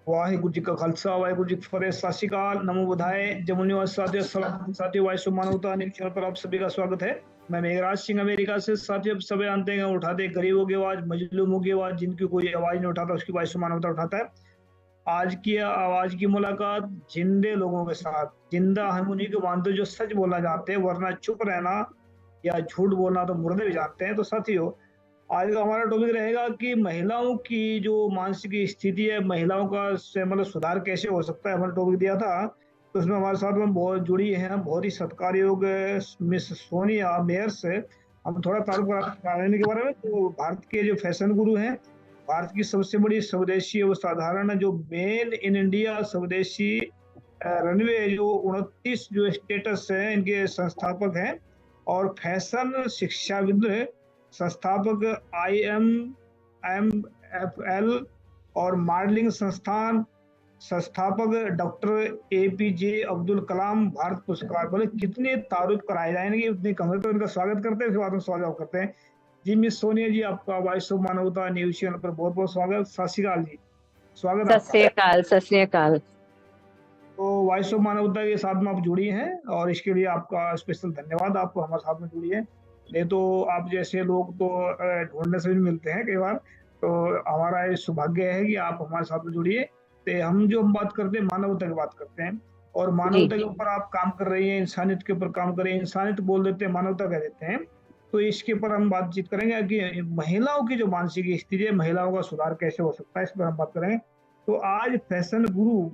वाहिगुरु जी का खालसा वाहिगुरु जी की फतेह। सत श्री अकाल, नमो बुधाए, जमुनी और साथियों वायु मानवता न्यूज़ चैनल पर आप सभी का स्वागत है। मैं मेघराज सिंह अमेरिका से। साथियों सभी जानते हैं उठाते गरीबों की आवाज, मजलूमों की आवाज, जिनकी कोई आवाज नहीं उठाता उसकी वायु मानवता उठाता है। आज की आवाज की मुलाकात जिंदे लोगों के साथ। जिंदा हम उन्हीं को मानते हैं जो सच बोलना चाहते हैं, वरना चुप रहना या झूठ बोलना तो मुर्दे भी जानते हैं। तो साथियों, आज का हमारा टॉपिक रहेगा कि महिलाओं की जो मानसिक स्थिति है, महिलाओं का से मतलब सुधार कैसे हो सकता है। हमारा टॉपिक दिया था, तो उसमें हमारे साथ में बहुत जुड़ी हैं बहुत ही सत्कारयोग मिस सोनिया मेयर से। हम थोड़ा तारुफ कराने के बारे में, तो भारत के जो फैशन गुरु हैं, भारत की सबसे बड़ी स्वदेशी और साधारण जो मेन इन इंडिया स्वदेशी रनवे जो 29 जो स्टेटस है, इनके संस्थापक हैं। और फैशन शिक्षाविद, संस्थापक IMFL और मॉडलिंग संस्थान, संस्थापक डॉक्टर APJ अब्दुल कलाम भारत पुरस्कार। बोले कितने तारुफ कराए जाएंगे, उतनी कम है। तो इनका स्वागत करते हैं, इसके बाद में सवाल जवाब करते हैं। जी मिस सोनिया जी, आपका वॉइस ऑफ मानवता न्यूज चैनल पर बहुत बहुत स्वागत। सत श्री अकाल जी, स्वागत है सत आपका। श्री अकाल, सत श्री अकाल। तो वॉइस ऑफ मानवता के साथ में आप जुड़ी हैं और इसके लिए आपका स्पेशल धन्यवाद। आप हमारे साथ में जुड़ी है, नहीं तो आप जैसे लोग तो ढूंढने से भी मिलते हैं कई बार। तो हमारा ये सौभाग्य है कि आप हमारे साथ में जुड़िए। तो हम बात करते हैं, मानवता की बात करते हैं। और जी मानवता के ऊपर आप काम कर रही हैं, इंसानियत के ऊपर काम कर रही हैं। इंसानियत बोल देते हैं, मानवता कह देते हैं। तो इसके ऊपर हम बातचीत करेंगे कि महिलाओं की जो मानसिक स्थिति है, महिलाओं का सुधार कैसे हो सकता है, इस पर हम बात करेंगे। तो आज फैशन गुरु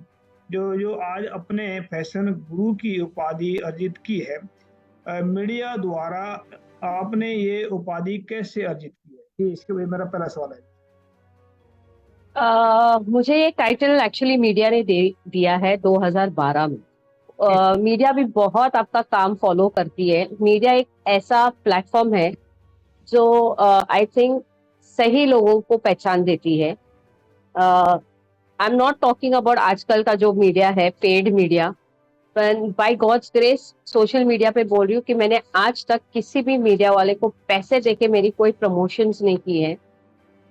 जो जो आज अपने फैशन गुरु की उपाधि अर्जित की है, मीडिया द्वारा, आपने ये उपाधि कैसे अर्जित की है, ये इसके लिए मेरा पहला सवाल है। मुझे ये टाइटल एक्चुअली मीडिया ने दिया है 2012 में। जी मीडिया भी बहुत आपका काम फॉलो करती है। मीडिया एक ऐसा प्लेटफॉर्म है जो आई थिंक सही लोगों को पहचान देती है। I am not talking about आजकल का जो मीडिया है, पेड मीडिया, पर by God's grace social media पे बोल रही हूँ कि मैंने आज तक किसी भी मीडिया वाले को पैसे देके मेरी कोई प्रमोशंस नहीं की है।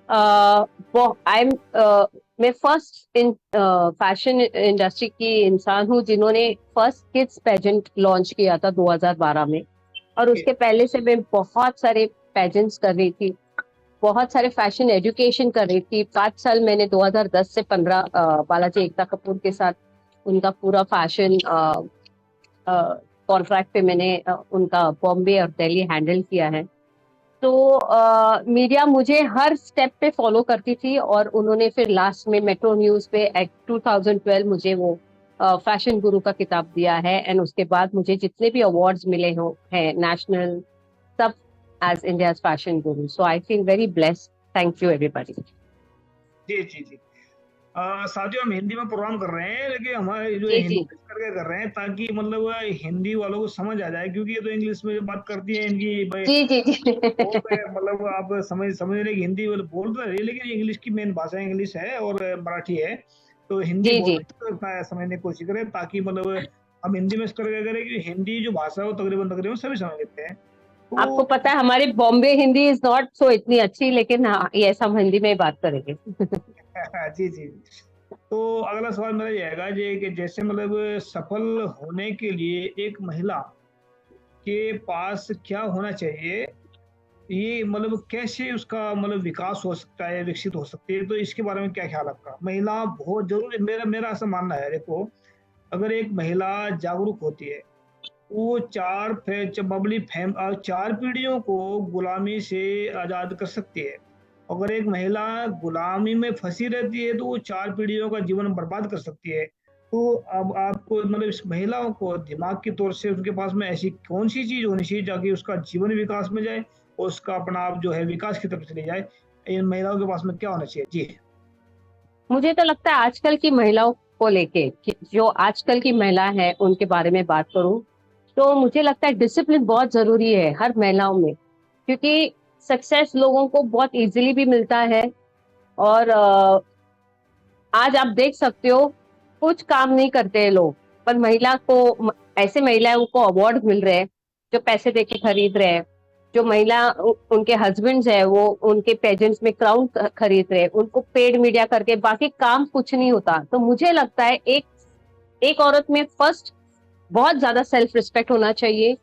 आई एम मैं फर्स्ट इन फैशन इंडस्ट्री की इंसान हूँ जिन्होंने फर्स्ट किड्स पेजेंट लॉन्च किया था 2012 में। और जी उसके पहले से मैं बहुत सारे पेजेंट्स कर रही थी, बहुत सारे फैशन एजुकेशन कर रही थी। 5 साल मैंने 2010 से 15 बालाजी एकता कपूर के साथ उनका पूरा फैशन कॉन्ट्रैक्ट पे मैंने उनका बॉम्बे और दिल्ली हैंडल किया है। तो मीडिया मुझे हर स्टेप पे फॉलो करती थी और उन्होंने फिर लास्ट में मेट्रो न्यूज पे एट 2012 मुझे वो फैशन गुरु का किताब दिया है। एंड उसके बाद मुझे जितने भी अवार्ड्स मिले हो हैं नेशनल, सब as India's fashion guru. So I feel very blessed. Thank you everybody. जी जी जी। साथियों, हम हिंदी में प्रोग्राम कर रहे हैं, लेकिन हमारे जो जी हिंदी जी करके कर रहे हैं ताकि मतलब हिंदी वालों को समझ आ जाए, क्योंकि ये तो इंग्लिश में बात करती है इनकी भाई। जी जी जी बहुत मतलब आप समझ रहे कि हिंदी बोल तो रही है, लेकिन इंग्लिश की मेन भाषा इंग्लिश है और मराठी है। तो हिंदी जी जी। बहुत समझने की कोशिश करें, ताकि मतलब हम हिंदी में करके करें कि हिंदी जो भाषा है वो तकरीबन तकरीबन सभी समझ लेते हैं। आपको तो पता है हमारी Bombay Hindi is not so इतनी अच्छी, लेकिन हाँ यस हम हिंदी में ही बात करेंगे। जी जी। तो अगला सवाल मेरा ये आएगा जी कि जैसे मतलब सफल होने के लिए एक महिला के पास क्या होना चाहिए, ये मतलब कैसे उसका मतलब विकास हो सकता है, विकसित हो सकती है। तो इसके बारे में क्या ख्याल है आपका। महिला बहुत जरूरी, मेरा मेरा ऐसा मानना है। देखो, अगर एक महिला जागरूक होती है, वो चार पीढ़ियों को गुलामी से आजाद कर सकती है। अगर एक महिला गुलामी में फंसी रहती है, तो वो चार पीढ़ियों का जीवन बर्बाद कर सकती है। तो अब आपको मतलब इस महिलाओं को दिमाग के तौर से उनके पास में ऐसी कौन सी चीज होनी चाहिए ताकि उसका जीवन विकास में जाए और उसका अपना आप जो है विकास की तरफ चले जाए। इन महिलाओं के पास में क्या होना चाहिए जी। मुझे तो लगता है आजकल की महिलाओं को लेके जो आजकल की महिला है उनके बारे में बात करूं तो मुझे लगता है डिसिप्लिन बहुत जरूरी है हर महिलाओं में, क्योंकि सक्सेस लोगों को बहुत इजीली भी मिलता है। और आज आप देख सकते हो कुछ काम नहीं करते हैं लोग, पर महिला को ऐसे महिलाओं को अवार्ड मिल रहे हैं जो पैसे देके खरीद रहे हैं। जो महिला उनके हस्बैंड्स है वो उनके पेजेंट्स में क्राउन खरीद रहे, उनको पेड मीडिया करके बाकी काम कुछ नहीं होता। तो मुझे लगता है एक औरत में फर्स्ट बहुत ज्यादा सेल्फ रिस्पेक्ट होना चाहिए।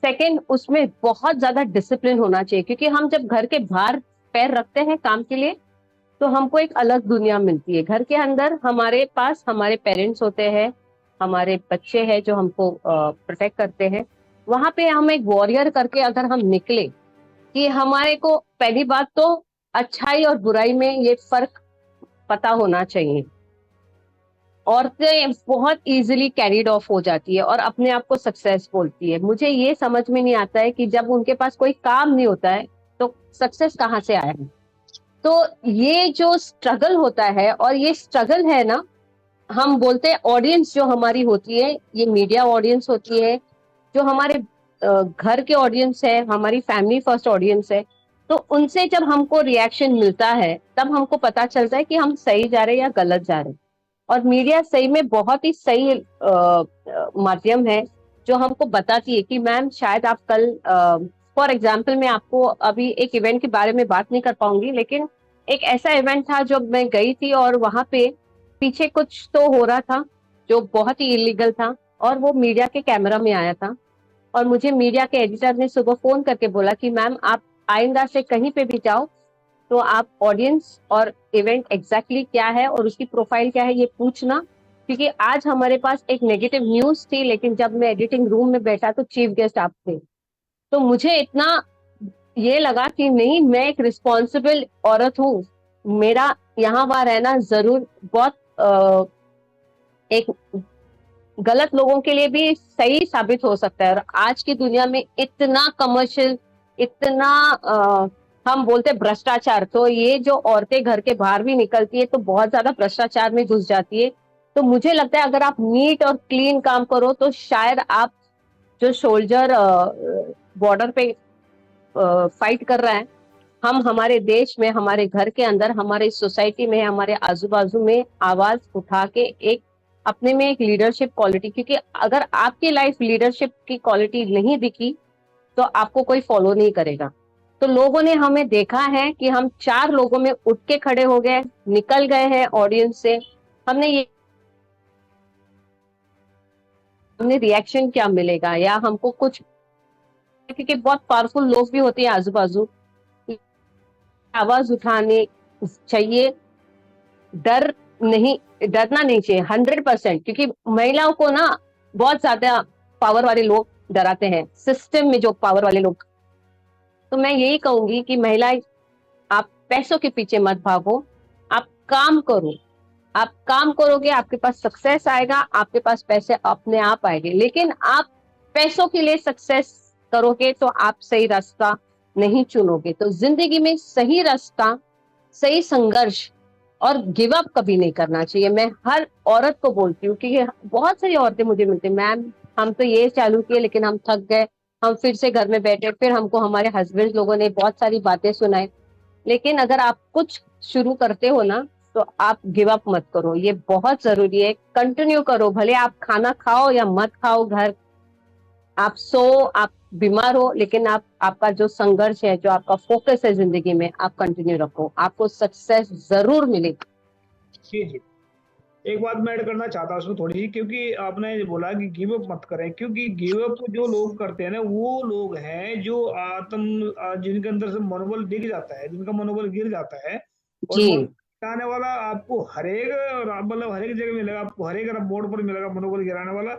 सेकंड, उसमें बहुत ज्यादा डिसिप्लिन होना चाहिए, क्योंकि हम जब घर के बाहर पैर रखते हैं काम के लिए तो हमको एक अलग दुनिया मिलती है। घर के अंदर हमारे पास हमारे पेरेंट्स होते हैं, हमारे बच्चे हैं जो हमको प्रोटेक्ट करते हैं। वहां पे हम एक वॉरियर करके अगर हम निकले, कि हमारे को पहली बात तो अच्छाई और बुराई में ये फर्क पता होना चाहिए। औरतें बहुत इजीली कैरिड ऑफ हो जाती है और अपने आप को सक्सेस बोलती है। मुझे ये समझ में नहीं आता है कि जब उनके पास कोई काम नहीं होता है तो सक्सेस कहाँ से आया है। तो ये जो स्ट्रगल होता है, और ये स्ट्रगल है ना, हम बोलते हैं ऑडियंस जो हमारी होती है, ये मीडिया ऑडियंस होती है, जो हमारे घर के ऑडियंस है, हमारी फैमिली फर्स्ट ऑडियंस है। तो उनसे जब हमको रिएक्शन मिलता है तब हमको पता चलता है कि हम सही जा रहे हैं या गलत जा रहे हैं। और मीडिया सही में बहुत ही सही माध्यम है जो हमको बताती है कि मैम शायद आप कल, फॉर एग्जाम्पल मैं आपको अभी एक इवेंट के बारे में बात नहीं कर पाऊंगी, लेकिन एक ऐसा इवेंट था जब मैं गई थी और वहां पे पीछे कुछ तो हो रहा था जो बहुत ही इलीगल था, और वो मीडिया के कैमरा में आया था। और मुझे मीडिया के एडिटर ने सुबह फोन करके बोला कि मैम आप आइंदा से कहीं पे भी जाओ तो आप ऑडियंस और इवेंट एग्जैक्टली क्या है और उसकी प्रोफाइल क्या है ये पूछना, क्योंकि आज हमारे पास एक नेगेटिव न्यूज थी, लेकिन जब मैं एडिटिंग रूम में बैठा तो चीफ गेस्ट आप थे। तो मुझे इतना ये लगा कि नहीं, मैं एक रिस्पॉन्सिबल औरत हूँ, मेरा यहाँ वहां रहना जरूर बहुत एक गलत लोगों के लिए भी सही साबित हो सकता है। और आज की दुनिया में इतना कमर्शियल, इतना हम बोलते हैं भ्रष्टाचार, तो ये जो औरतें घर के बाहर भी निकलती है तो बहुत ज्यादा भ्रष्टाचार में घुस जाती है। तो मुझे लगता है अगर आप नीट और क्लीन काम करो तो शायद आप जो सोल्जर बॉर्डर पे फाइट कर रहा है, हम हमारे देश में, हमारे घर के अंदर, हमारे सोसाइटी में, हमारे आजू बाजू में आवाज उठा के एक अपने में एक लीडरशिप क्वालिटी, क्योंकि अगर आपकी लाइफ लीडरशिप की क्वालिटी नहीं दिखी तो आपको कोई फॉलो नहीं करेगा। तो लोगों ने हमें देखा है कि हम 4 लोगों में उठ के खड़े हो गए, निकल गए हैं ऑडियंस से, हमने रिएक्शन क्या मिलेगा या हमको कुछ, क्योंकि बहुत पावरफुल लोग भी होते हैं आजू बाजू, आवाज उठाने चाहिए। डर नहीं, डरना नहीं चाहिए 100%, क्योंकि महिलाओं को ना बहुत ज्यादा पावर वाले लोग डराते हैं, सिस्टम में जो पावर वाले लोग। तो मैं यही कहूंगी कि महिलाएं, आप पैसों के पीछे मत भागो, आप काम करो। आप काम करोगे आपके पास सक्सेस आएगा, आपके पास पैसे अपने आप आएंगे। लेकिन आप पैसों के लिए सक्सेस करोगे तो आप सही रास्ता नहीं चुनोगे। तो जिंदगी में सही रास्ता, सही संघर्ष और गिव अप कभी नहीं करना चाहिए। मैं हर औरत को बोलती हूँ कि बहुत सारी औरतें मुझे मिलती हैं, मैम हम तो ये चालू किए लेकिन हम थक गए, हम फिर से घर में बैठे, फिर हमको हमारे हस्बैंड लोगों ने बहुत सारी बातें सुनाई। लेकिन अगर आप कुछ शुरू करते हो ना तो आप गिव अप मत करो, ये बहुत जरूरी है। कंटिन्यू करो, भले आप खाना खाओ या मत खाओ, घर आप सो, आप बीमार हो, लेकिन आप आपका जो संघर्ष है, जो आपका फोकस है जिंदगी में, आप कंटिन्यू रखो, आपको सक्सेस जरूर मिलेगी। जी जी। एक बात मैं ऐड करना चाहता हूँ उसमें थोड़ी सी, क्योंकि आपने बोला कि गिव अप मत करें, क्योंकि गिव अप जो लोग करते हैं ना वो लोग हैं जो जिनके अंदर से मनोबल दिख जाता है, जिनका मनोबल गिर जाता है। और जी गिराने वाला आपको मतलब हर एक जगह मिलेगा, आपको हर एक मोड़ पर मिलेगा मनोबल गिराने वाला।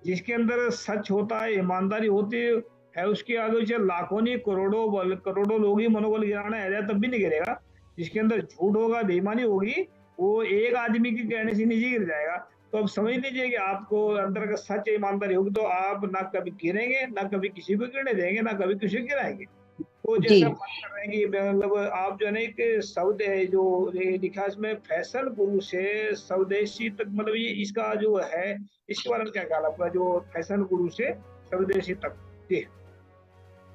जिसके अंदर सच होता है, ईमानदारी होती है, उसके आगे चाहे लाखों नहीं करोड़ों लोग ही मनोबल गिराना है तब भी नहीं गिरेगा। जिसके अंदर झूठ होगा, बेईमानी होगी, वो एक आदमी के कहने से नीचे गिर जाएगा। तो अब समझ लीजिए कि आपको अंदर का सच ईमानदारी होगी तो आप ना कभी गिरेंगे, ना कभी किसी को गिरने देंगे, ना कभी किसी को गिराएंगे। तो जी जैसा बात कर रहे हैं कि मतलब आप जो है ना, एक शब्द है जो ये लिखा है इसमें, फैशन गुरु से स्वदेशी तक, मतलब ये इसका जो है, इसके बारे में क्या ख्याल आपका, जो फैशन गुरु से स्वदेशी तक? जी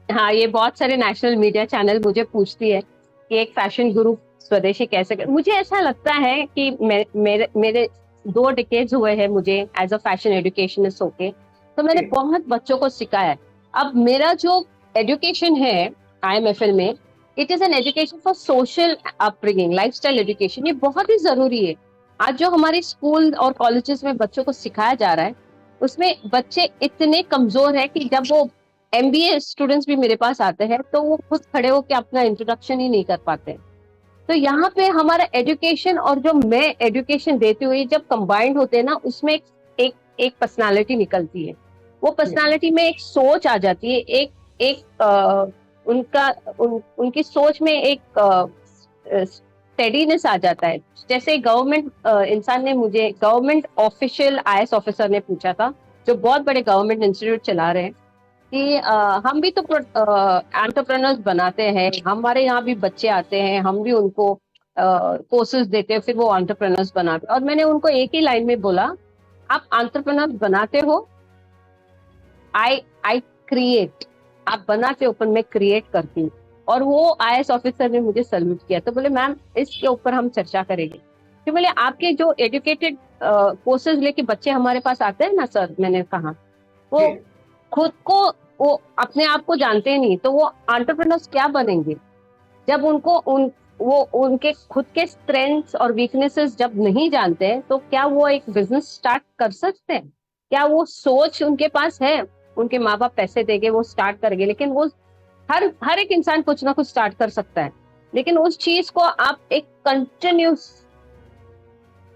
हाँ, ये बहुत सारे नेशनल मीडिया चैनल मुझे पूछती है कि एक फैशन गुरु स्वदेशी कैसे कर। मुझे ऐसा लगता है कि मेरे 2 डिकेड्स हुए हैं मुझे एज अ फैशन एजुकेशनिस्ट होके, तो मैंने जी बहुत बच्चों को सिखाया है। अब मेरा जो एजुकेशन है IMFL में, it is an education for social upbringing, lifestyle education. ये बहुत ही जरूरी है। आज जो हमारे स्कूल और कॉलेजेस में बच्चों को सिखाया जा रहा है, उसमें बच्चे इतने कमजोर है कि जब वो MBA स्टूडेंट्स भी मेरे पास आते हैं तो वो खुद खड़े होकर अपना इंट्रोडक्शन ही नहीं कर पाते। तो यहाँ पे हमारा एजुकेशन और जो मैं एजुकेशन देती हुई जब कंबाइंड होते हैं ना, उसमें एक पर्सनालिटी निकलती है। वो पर्सनालिटी में एक सोच आ जाती है, एक एक उनकी सोच में एक स्टेडीनेस आ जाता है। जैसे गवर्नमेंट इंसान ने मुझे, गवर्नमेंट ऑफिशियल IAS ऑफिसर ने पूछा था, जो बहुत बड़े गवर्नमेंट इंस्टीट्यूट चला रहे हैं, कि हम भी तो एंटरप्रेन्योर्स बनाते हैं, हमारे यहाँ भी बच्चे आते हैं, हम भी उनको कोर्सेज देते हैं, फिर वो एंटरप्रेन्योर्स बनाते हैं। और मैंने उनको एक ही लाइन में बोला, आप एंटरप्रेन्योर्स बनाते हो, आई क्रिएट। आप बनाते हो पर मैं क्रिएट करती हूँ। और वो IAS ऑफिसर ने मुझे सल्यूट किया। तो बोले मैम इसके ऊपर हम चर्चा करेंगे। तो बोले आपके जो एजुकेटेड कोर्सेज लेके बच्चे हमारे पास आते हैं ना सर, मैंने कहा वो खुद को, वो अपने आप को जानते नहीं, तो वो एंटरप्रेन्योर्स क्या बनेंगे जब उनको वो उनके खुद के स्ट्रेंथ्स और वीकनेसेस जब नहीं जानते हैं, तो क्या वो एक बिजनेस स्टार्ट कर सकते हैं? क्या वो सोच उनके पास है? उनके माँ बाप पैसे देंगे, वो स्टार्ट करेंगे, लेकिन वो हर एक इंसान कुछ ना कुछ स्टार्ट कर सकता है, लेकिन उस चीज को आप एक कंटिन्यूस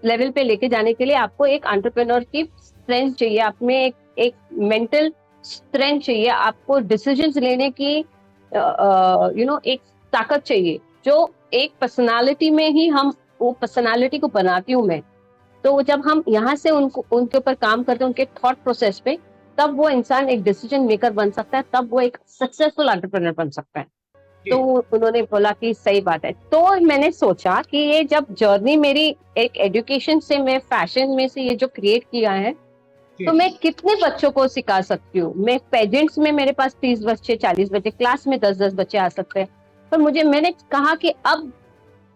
लेवल पे लेके जाने के लिए आपको एक एंटरप्रेन्योर की स्ट्रेंथ चाहिए, आप में एक मेंटल स्ट्रेंथ चाहिए, आपको डिसीजंस लेने की एक ताकत चाहिए, जो एक पर्सनालिटी में ही हम वो पर्सनालिटी को बनाती हूँ मैं। तो जब हम यहाँ से उनके ऊपर काम करते हैं, उनके थॉट प्रोसेस पे, तब वो इंसान एक डिसीजन मेकर बन सकता है, तब वो एक सक्सेसफुल एंटरप्रेन्योर बन सकता है। तो उन्होंने बोला कि सही बात है। तो मैंने सोचा कि ये जब जर्नी मेरी एक एजुकेशन से मैं फैशन में से ये जो क्रिएट किया है, तो मैं कितने बच्चों को सिखा सकती हूँ। मैं पेजेंट्स में मेरे पास 30 बच्चे, 40 बच्चे, क्लास में 10-10 बच्चे आ सकते हैं। पर मैंने कहा कि अब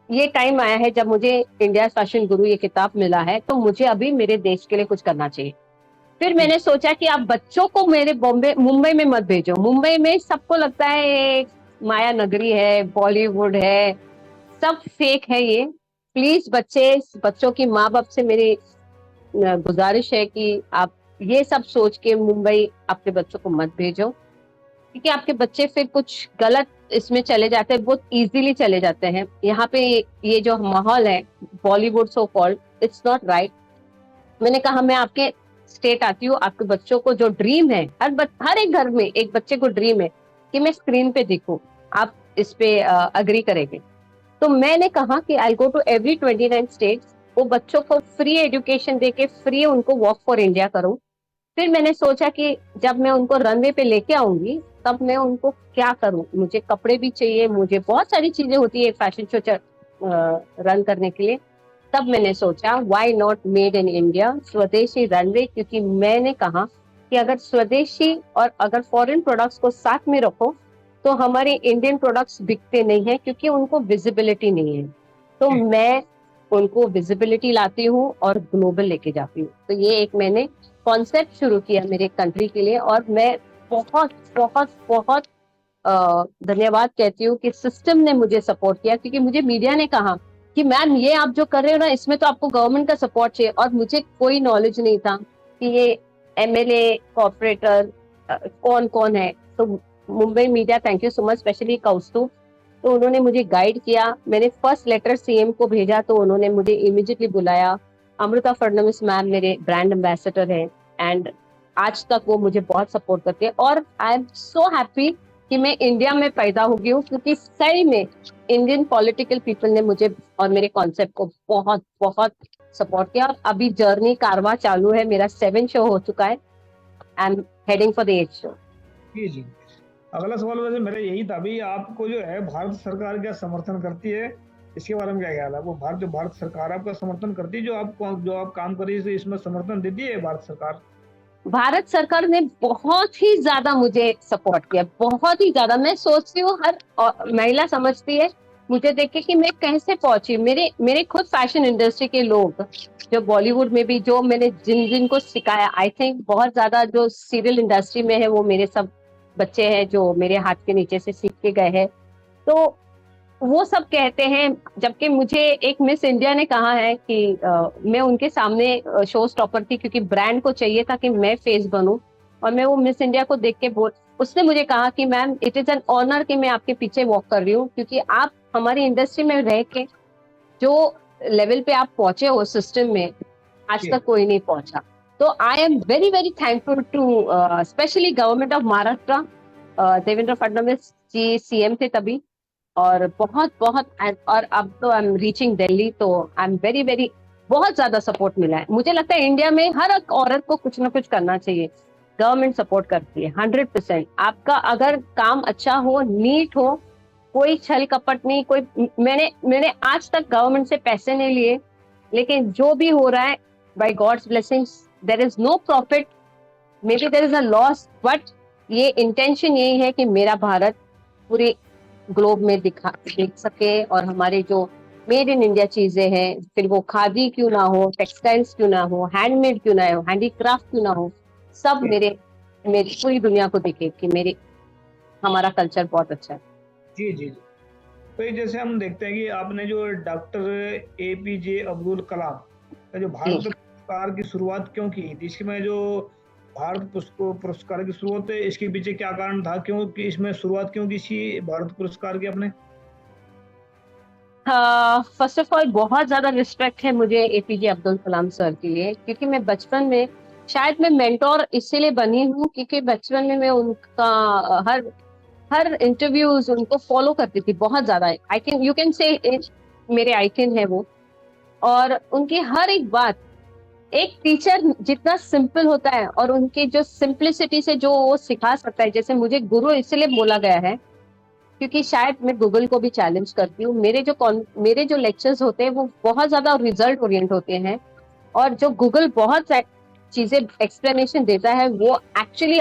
ये टाइम आया है, जब मुझे इंडिया फैशन गुरु ये किताब मिला है, तो मुझे अभी मेरे देश के लिए कुछ करना चाहिए। फिर मैंने सोचा कि आप बच्चों को मेरे मुंबई में मत भेजो। मुंबई में सबको लगता है ये माया नगरी है, बॉलीवुड है, सब फेक है ये। प्लीज बच्चों की माँ बाप से मेरी गुजारिश है कि आप ये सब सोच के मुंबई अपने बच्चों को मत भेजो, क्योंकि आपके बच्चे फिर कुछ गलत इसमें चले जाते हैं, बहुत इजीली चले जाते हैं। यहाँ पे ये जो माहौल है Bollywood so called, it's not right. मैंने कहा मैं आपके स्टेट आती हूँ, आपके बच्चों को जो ड्रीम है, हर एक घर में एक बच्चे को ड्रीम है कि मैं स्क्रीन पे दिखूं, आप इस पे अग्री करेंगे? तो मैंने कहा कि आई गो टू एवरी 29 स्टेट्स, वो बच्चों को फ्री एजुकेशन देके फ्री उनको वॉक फॉर इंडिया करूं। फिर मैंने सोचा कि जब मैं उनको रनवे पे लेके आऊंगी, तब मैं उनको क्या करूं, मुझे कपड़े भी चाहिए, मुझे बहुत सारी चीजें होती है फैशन शो रन करने के लिए। तब मैंने सोचा why not made in India, स्वदेशी रनवे। क्योंकि मैंने कहा कि अगर स्वदेशी और अगर फॉरेन प्रोडक्ट्स को साथ में रखो, तो हमारे इंडियन प्रोडक्ट्स बिकते नहीं है, क्योंकि उनको विजिबिलिटी नहीं है। तो मैं उनको विजिबिलिटी लाती हूँ और ग्लोबल लेके जाती हूँ। तो ये एक मैंने कॉन्सेप्ट शुरू किया मेरे कंट्री के लिए, और मैं बहुत बहुत बहुत धन्यवाद कहती हूँ कि सिस्टम ने मुझे सपोर्ट किया। क्योंकि मुझे मीडिया ने कहा कि मैम ये आप जो कर रहे हो ना, इसमें तो आपको गवर्नमेंट का सपोर्ट चाहिए, और मुझे कोई नॉलेज नहीं था कि ये MLA कॉर्पोरेटर कौन कौन है। तो Mumbai media, thank you so much, specially Kaustubh, तो उन्होंने मुझे गाइड किया। मैंने फर्स्ट लेटर CM को भेजा, तो उन्होंने मुझे इमीडिएटली बुलाया। अमृता फडणवीस मैम मेरे ब्रांड एम्बेसडर है, एंड आज तक वो मुझे बहुत सपोर्ट करते हैं। और आई एम सो हैप्पी कि मैं इंडिया में पैदा हो गई हूँ, क्योंकि सही में इंडियन पॉलिटिकल पीपल ने मुझे और मेरे कॉन्सेप्ट को बहुत बहुत सपोर्ट किया। अभी जर्नी कारवा चालू है, मेरा 7 शो हो चुका है, I am heading for the 8th show. जी। अगला सवाल वैसे मेरा यही था, अभी आपको जो है भारत सरकार क्या समर्थन करती है, इसके बारे में क्या ख्याल है? वो भारत सरकार आपका समर्थन करती है, जो आप काम कर रही है, इसमें समर्थन देती है भारत सरकार? भारत सरकार ने बहुत ही ज्यादा मुझे सपोर्ट किया, बहुत ही ज्यादा। मैं सोचती हूँ हर महिला समझती है मुझे देख के कि मैं कैसे पहुंची। मेरे खुद फैशन इंडस्ट्री के लोग, जो बॉलीवुड में भी, जो मैंने जिनको सिखाया, आई थिंक बहुत ज्यादा जो सीरियल इंडस्ट्री में है, वो मेरे सब बच्चे हैं जो मेरे हाथ के नीचे से सीख के गए हैं, तो वो सब कहते हैं, जबकि मुझे एक मिस इंडिया ने कहा है कि मैं उनके सामने शो स्टॉपर थी, क्योंकि ब्रांड को चाहिए था कि मैं फेस बनूं, और मैं वो मिस इंडिया को देख के बोल, उसने मुझे कहा कि ma'am it is an honour कि मैं आपके पीछे वॉक कर रही हूँ, क्योंकि आप हमारी इंडस्ट्री में रह के जो लेवल पे आप पहुंचे हो सिस्टम में, आज जी तक कोई नहीं पहुंचा। तो I am very very thankful to specially government of Maharashtra. Devendra Fadnavis ji CM थे तभी, और बहुत बहुत और अब तो आई एम रीचिंग दिल्ली, तो आई एम वेरी वेरी बहुत ज्यादा सपोर्ट मिला है। मुझे लगता है इंडिया में हर एक औरत को कुछ ना कुछ करना चाहिए, गवर्नमेंट सपोर्ट करती है 100%। आपका अगर काम अच्छा हो, नीट हो, कोई छल कपट नहीं, कोई मैंने मैंने आज तक गवर्नमेंट से पैसे नहीं लिए, लेकिन जो भी हो रहा है by God's blessings, there is no profit, may be there is a loss, but ये इंटेंशन यही है कि मेरा भारत पूरे ग्लोब में देख सके, और हमारे जो मेड इन इंडिया चीजें हैं, फिर वो खादी क्यों ना हो, टेक्सटाइल्स क्यों ना हो, हैंडमेड क्यों ना हो, हैंडीक्राफ्ट क्यों ना हो, सब मेरे मेरी पूरी दुनिया को दिखे कि मेरे हमारा कल्चर बहुत अच्छा है। जी जी जी। तो ये जैसे हम देखते हैं कि आपने जो डॉक्टर एपीजे अब्दुल कलाम का जो भारत जी पुरस्कार की शुरुआत क्यों की थी, इसमें जो भारत पुरस्कार की शुरुआत है, इसके पीछे क्या कारण था, क्यों कि इसमें शुरुआत क्यों की थी भारत पुरस्कार की आपने? फर्स्ट ऑफ ऑल बहुत ज्यादा रिस्पेक्ट है मुझे एपीजे अब्दुल कलाम सर के लिए, क्योंकि मैं बचपन में, शायद मैं मेंटोर इसीलिए बनी हूँ क्योंकि बचपन में मैं उनका हर हर इंटरव्यूज उनको फॉलो करती थी बहुत ज्यादा। I can you can say मेरे आइकन है वो, और उनकी हर एक बात, एक टीचर जितना सिंपल होता है और उनके जो सिंप्लिसिटी से जो वो सिखा सकता है, जैसे मुझे गुरु इसलिए बोला गया है क्योंकि शायद मैं गूगल को भी चैलेंज करती हूँ। मेरे जो लेक्चर्स होते हैं वो बहुत ज्यादा रिजल्ट ओरिएंट होते हैं, और जो गूगल बहुत चीजें एक्सप्लेनेशन देता है वो एक्चुअली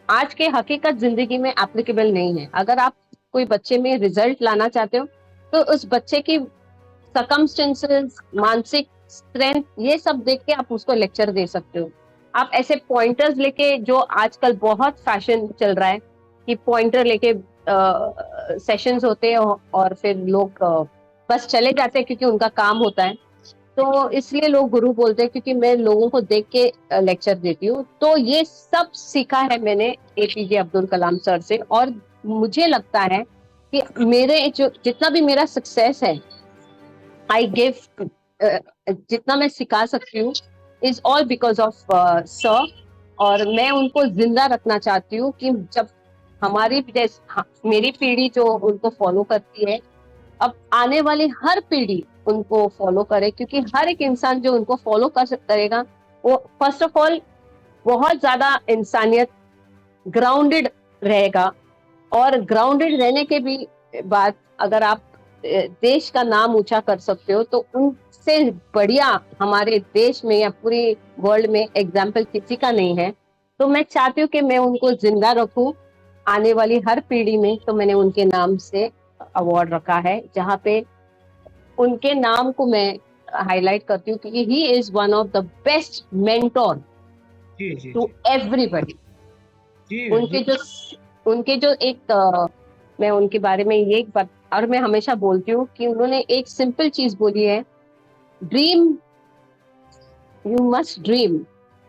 आज के हकीकत जिंदगी में एप्लीकेबल नहीं है। अगर आप कोई बच्चे में रिजल्ट लाना चाहते हो तो उस बच्चे की सरकमस्टेंसेस, मानसिक स्ट्रेंथ, ये सब देख के आप उसको लेक्चर दे सकते हो। आप ऐसे पॉइंटर्स लेके, जो आजकल बहुत फैशन चल रहा है कि पॉइंटर लेके सेशंस होते हैं और फिर लोग बस चले जाते हैं क्योंकि उनका काम होता है, तो इसलिए लोग गुरु बोलते हैं, क्योंकि मैं लोगों को देख के लेक्चर देती हूँ। तो ये सब सीखा है मैंने एपीजे अब्दुल कलाम सर से, और मुझे लगता है कि मेरे जो जितना भी मेरा सक्सेस है, आई गिव जितना मैं सिखा सकती हूँ is all because of sir. और मैं उनको जिंदा रखना चाहती हूँ कि जब मेरी पीढ़ी जो उनको फॉलो करती है, अब आने वाली हर पीढ़ी उनको फॉलो करे, क्योंकि हर एक इंसान जो उनको फॉलो करेगा वो फर्स्ट ऑफ ऑल बहुत ज्यादा इंसानियत, ग्राउंडेड रहेगा। और ग्राउंडेड रहने के भी बाद अगर आप देश का नाम ऊंचा कर सकते हो, तो उनसे बढ़िया हमारे देश में या पूरी वर्ल्ड में एग्जाम्पल किसी का नहीं है। तो मैं चाहती हूँ कि मैं उनको जिंदा रखूं आने वाली हर पीढ़ी में। तो मैंने उनके नाम से अवार्ड रखा है, जहाँ पे उनके नाम को मैं हाईलाइट करती हूँ, क्योंकि he is one of the best mentor जी जी टू जी एवरीबडी। जी उनके जो उनके जो एक मैं उनके बारे में ये एक बात, और मैं हमेशा बोलती हूँ कि उन्होंने एक सिंपल चीज बोली है, ड्रीम, यू मस्ट ड्रीम।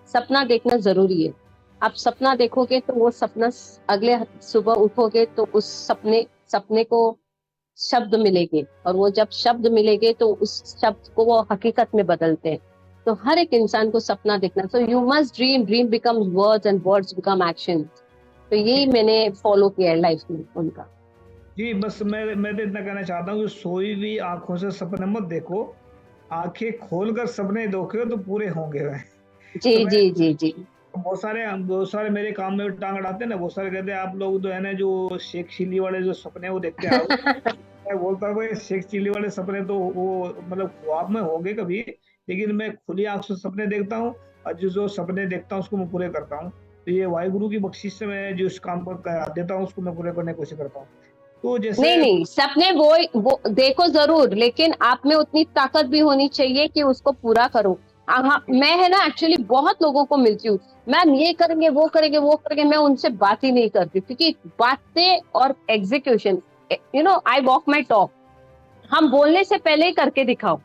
सपना देखना जरूरी है। आप सपना देखोगे तो वो सपना अगले सुबह उठोगे तो उस सपने को शब्द मिलेंगे, और वो जब शब्द मिलेंगे तो उस शब्द को वो हकीकत में बदलते हैं। तो हर एक इंसान को सपना देखना, so you must dream, dream becomes words and words become action. तो यही मैंने फॉलो किया है लाइफ में उनका। जी। बस मैं तो इतना कहना चाहता हूँ कि सोई हुई आंखों से सपने मत देखो, आंखें खोलकर सपने देखो तो पूरे होंगे वह। जी तो मैं जी जी जी। बहुत सारे मेरे काम में टांग अड़ाते हैं ना, बहुत सारे कहते हैं आप लोग तो है ना जो शेख चिल्ली वाले जो सपने वो देखते हैं। मैं बोलता हूँ भाई शेख चिल्ली वाले सपने तो वो मतलब ख्वाब में होंगे कभी, लेकिन मैं खुली आंख से सपने देखता हूँ, और जो सपने देखता हूँ उसको मैं पूरे करता हूँ। तो ये वाहिगुरु की बख्शिश से मैं जो इस काम पर कर देता हूँ उसको मैं पूरे करने की कोशिश करता हूँ। तो नहीं जैसे नहीं, सपने वो देखो जरूर, लेकिन आप में उतनी ताकत भी होनी चाहिए कि उसको पूरा करो। हाँ, मैं है ना एक्चुअली बहुत लोगों को मिलती हूँ, मैम ये करेंगे वो करेंगे वो करेंगे, मैं उनसे बात ही नहीं करती क्योंकि बातें और execution, I walk my talk. हम बोलने से पहले ही करके दिखाओ,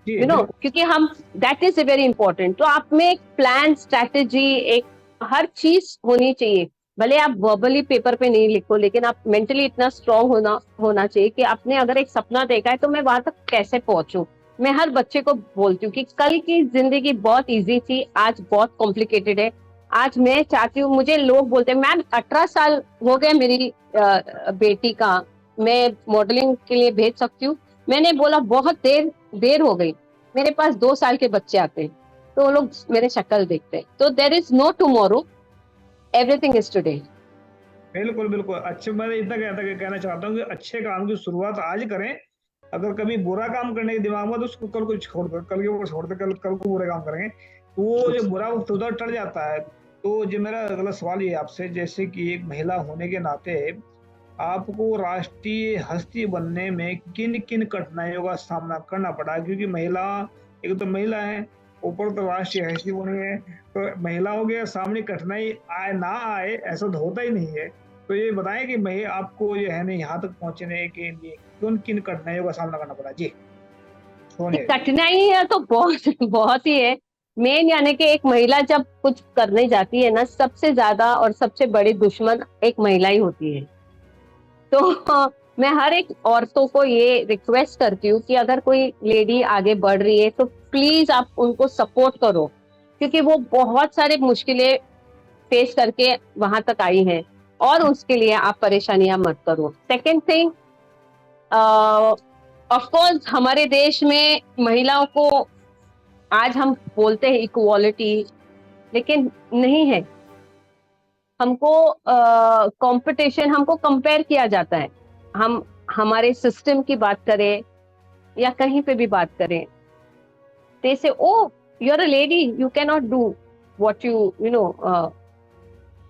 जी बिल्कुल। क्योंकि हम, दैट इज वेरी इंपॉर्टेंट। तो आप में एक प्लान, स्ट्रैटेजी, एक हर चीज होनी चाहिए। भले आप वर्बली पेपर पे नहीं लिखो, लेकिन आप मेंटली इतना स्ट्रांग होना होना चाहिए कि आपने अगर एक सपना देखा है तो मैं वहां तक कैसे पहुंचूं। मैं हर बच्चे को बोलती हूँ कि कल की जिंदगी बहुत इजी थी, आज बहुत कॉम्प्लिकेटेड है। आज मैं चाहती हूँ, मुझे लोग बोलते हैं मैम 18 साल हो गए मेरी बेटी का, मैं मॉडलिंग के लिए भेज सकती हूँ। मैंने बोला बहुत देर देर हो गई, मेरे पास 2 साल के बच्चे आते हैं तो वो लोग मेरे शक्ल देखते हैं। तो there is no tomorrow, everything is today. बिल्कुल, बिल्कुल। अच्छे, मैं इतना कहना चाहता हूँ कि अच्छे काम की शुरुआत आज करें। अगर कभी बुरा काम करने के दिमाग में तो उसको कल को छोड़ दो, कल के ऊपर छोड़ दो, कल को बुरे काम करेंगे। तो वो जो बुरा वक़्त होता है टल जाता है। तो जो मेरा अगला सवाल ये है आपसे, जैसे कि एक महिला होने के नाते आपको राष्ट्रीय हस्ती बनने में किन-किन कठिनाइयों का सामना करना पड़ा? क्योंकि महिला, एक तो महिला है, ऊपर तो राष्ट्रीय हस्ती बनी है। तो महिलाओं के सामने कठिनाई आए ना आए ऐसा तो होता ही नहीं है। तो ये बताएँ कि मैं आपको जो है ना यहाँ तक पहुँचने के लिए किन-किन कठिनाइयों का सामना करना पड़ा? जी, सुनिए। कठिनाई है तो बहुत बहुत ही है। मेन यानी कि एक महिला जब कुछ करने जाती है ना, सबसे ज्यादा और सबसे बड़ी दुश्मन एक महिला ही होती है। तो मैं हर एक औरतों को ये रिक्वेस्ट करती हूँ कि अगर कोई लेडी आगे बढ़ रही है तो प्लीज आप उनको सपोर्ट करो, क्योंकि वो बहुत सारे मुश्किलें फेस करके वहां तक आई हैं, और उसके लिए आप परेशानियां मत करो। सेकेंड थिंग, ऑफ कोर्स हमारे देश में महिलाओं को, आज हम बोलते हैं इक्वालिटी, लेकिन नहीं है। हमको कंपटीशन, हमको कंपेयर किया जाता है। हम हमारे सिस्टम की बात करें या कहीं पे भी बात करें, they say oh you are a lady, you can not do what you know.